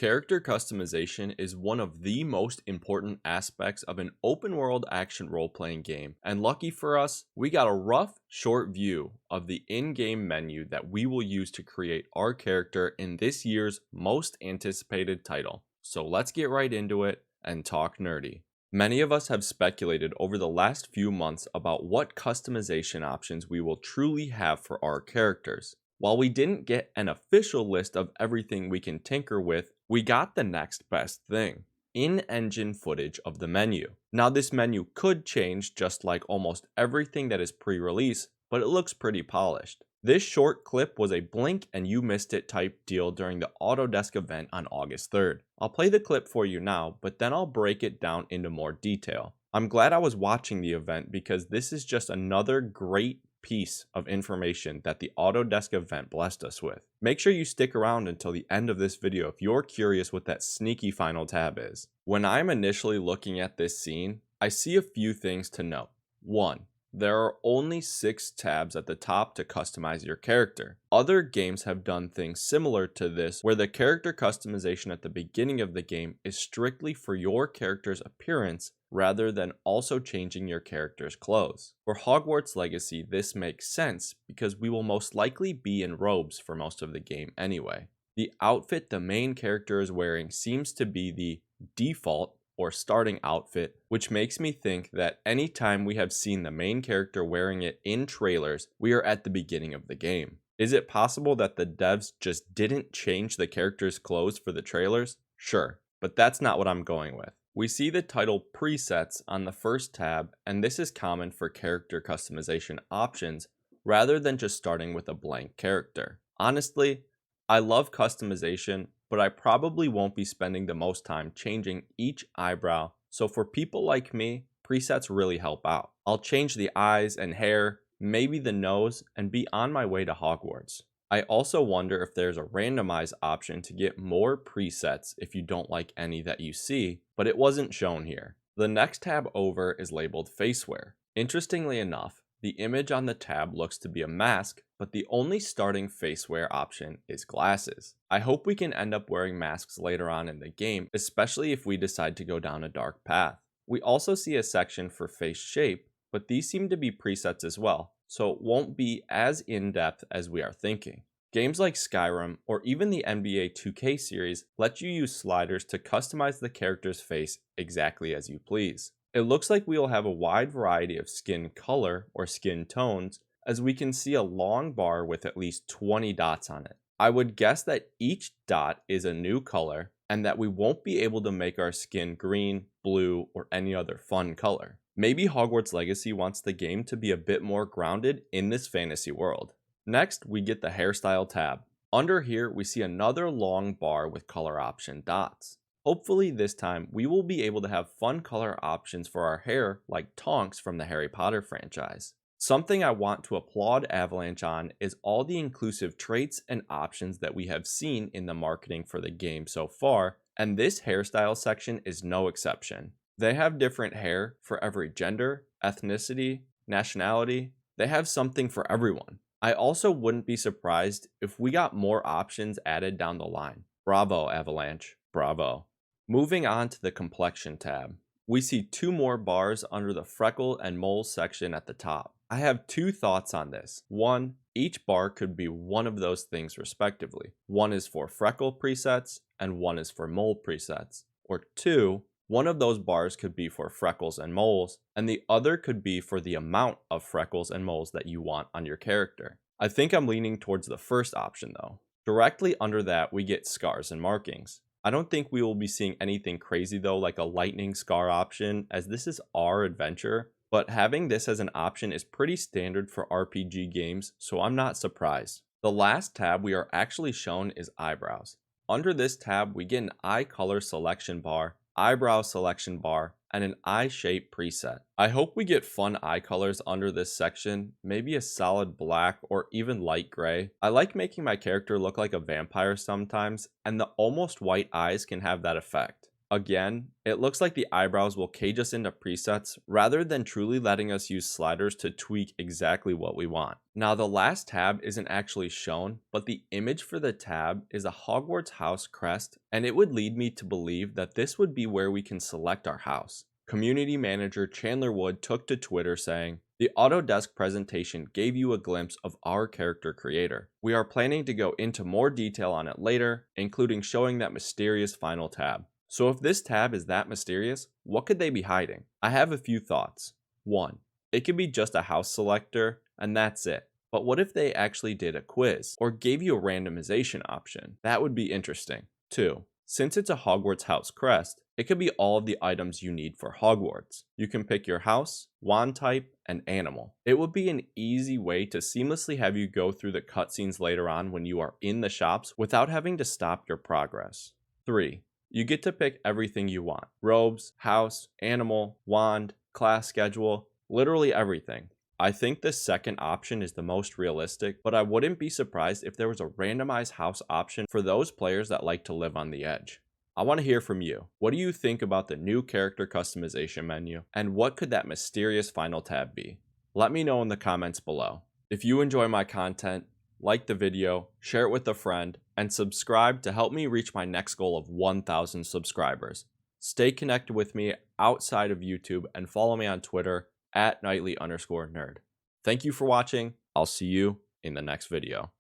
Character customization is one of the most important aspects of an open world action role playing game, and lucky for us, we got a rough, short view of the in game menu that we will use to create our character in this year's most anticipated title. So let's get right into it and talk nerdy. Many of us have speculated over the last few months about what customization options we will truly have for our characters. While we didn't get an official list of everything we can tinker with, we got the next best thing: in-engine footage of the menu. Now this menu could change just like almost everything that is pre-release, but it looks pretty polished. This short clip was a blink and you missed it type deal during the Autodesk event on August 3rd. I'll play the clip for you now, but then I'll break it down into more detail. I'm glad I was watching the event because this is just another great piece of information that the Autodesk event blessed us with. Make sure you stick around until the end of this video if you're curious what that sneaky final tab is. When I'm initially looking at this scene, I see a few things to note. 1. There are only 6 tabs at the top to customize your character. Other games have done things similar to this where the character customization at the beginning of the game is strictly for your character's appearance rather than also changing your character's clothes. For Hogwarts Legacy, this makes sense because we will most likely be in robes for most of the game anyway. The outfit the main character is wearing seems to be the default or starting outfit, which makes me think that anytime we have seen the main character wearing it in trailers, we are at the beginning of the game. Is it possible that the devs just didn't change the character's clothes for the trailers? Sure, but that's not what I'm going with. We see the title presets on the first tab, and this is common for character customization options rather than just starting with a blank character. Honestly, I love customization, but I probably won't be spending the most time changing each eyebrow, so for people like me, presets really help out. I'll change the eyes and hair, maybe the nose, and be on my way to Hogwarts. I also wonder if there's a randomize option to get more presets if you don't like any that you see, but it wasn't shown here. The next tab over is labeled Faceware. Interestingly enough, the image on the tab looks to be a mask, but the only starting faceware option is glasses. I hope we can end up wearing masks later on in the game, especially if we decide to go down a dark path. We also see a section for face shape, but these seem to be presets as well, so it won't be as in-depth as we are thinking. Games like Skyrim or even the NBA 2K series let you use sliders to customize the character's face exactly as you please. It looks like we will have a wide variety of skin color or skin tones, as we can see a long bar with at least 20 dots on it. I would guess that each dot is a new color and that we won't be able to make our skin green, blue, or any other fun color. Maybe Hogwarts Legacy wants the game to be a bit more grounded in this fantasy world. Next, we get the hairstyle tab. Under here, we see another long bar with color option dots. Hopefully this time, we will be able to have fun color options for our hair like Tonks from the Harry Potter franchise. Something I want to applaud Avalanche on is all the inclusive traits and options that we have seen in the marketing for the game so far, and this hairstyle section is no exception. They have different hair for every gender, ethnicity, nationality. They have something for everyone. I also wouldn't be surprised if we got more options added down the line. Bravo, Avalanche. Bravo. Moving on to the complexion tab. We see 2 more bars under the freckle and mole section at the top. I have 2 thoughts on this. 1, each bar could be one of those things respectively. 1 is for freckle presets and 1 is for mole presets. Or 2, one of those bars could be for freckles and moles, and the other could be for the amount of freckles and moles that you want on your character. I think I'm leaning towards the first option though. Directly under that, we get scars and markings. I don't think we will be seeing anything crazy though, like a lightning scar option, as this is our adventure, but having this as an option is pretty standard for RPG games, so I'm not surprised. The last tab we are actually shown is eyebrows. Under this tab, we get an eye color selection bar, eyebrow selection bar, and an eye shape preset. I hope we get fun eye colors under this section, maybe a solid black or even light gray. I like making my character look like a vampire sometimes, and the almost white eyes can have that effect. Again, it looks like the eyebrows will cage us into presets rather than truly letting us use sliders to tweak exactly what we want. Now the last tab isn't actually shown, but the image for the tab is a Hogwarts house crest, and it would lead me to believe that this would be where we can select our house. Community manager Chandler Wood took to Twitter saying, "The Autodesk presentation gave you a glimpse of our character creator. We are planning to go into more detail on it later, including showing that mysterious final tab." So if this tab is that mysterious, what could they be hiding? I have a few thoughts. 1. It could be just a house selector, and that's it. But what if they actually did a quiz, or gave you a randomization option? That would be interesting. 2. Since it's a Hogwarts house crest, it could be all of the items you need for Hogwarts. You can pick your house, wand type, and animal. It would be an easy way to seamlessly have you go through the cutscenes later on when you are in the shops without having to stop your progress. 3. You get to pick everything you want. Robes, house, animal, wand, class schedule, literally everything. I think this second option is the most realistic, but I wouldn't be surprised if there was a randomized house option for those players that like to live on the edge. I want to hear from you. What do you think about the new character customization menu, and what could that mysterious final tab be? Let me know in the comments below. If you enjoy my content, like the video, share it with a friend, and subscribe to help me reach my next goal of 1,000 subscribers. Stay connected with me outside of YouTube and follow me on Twitter @nightly_nerd. Thank you for watching. I'll see you in the next video.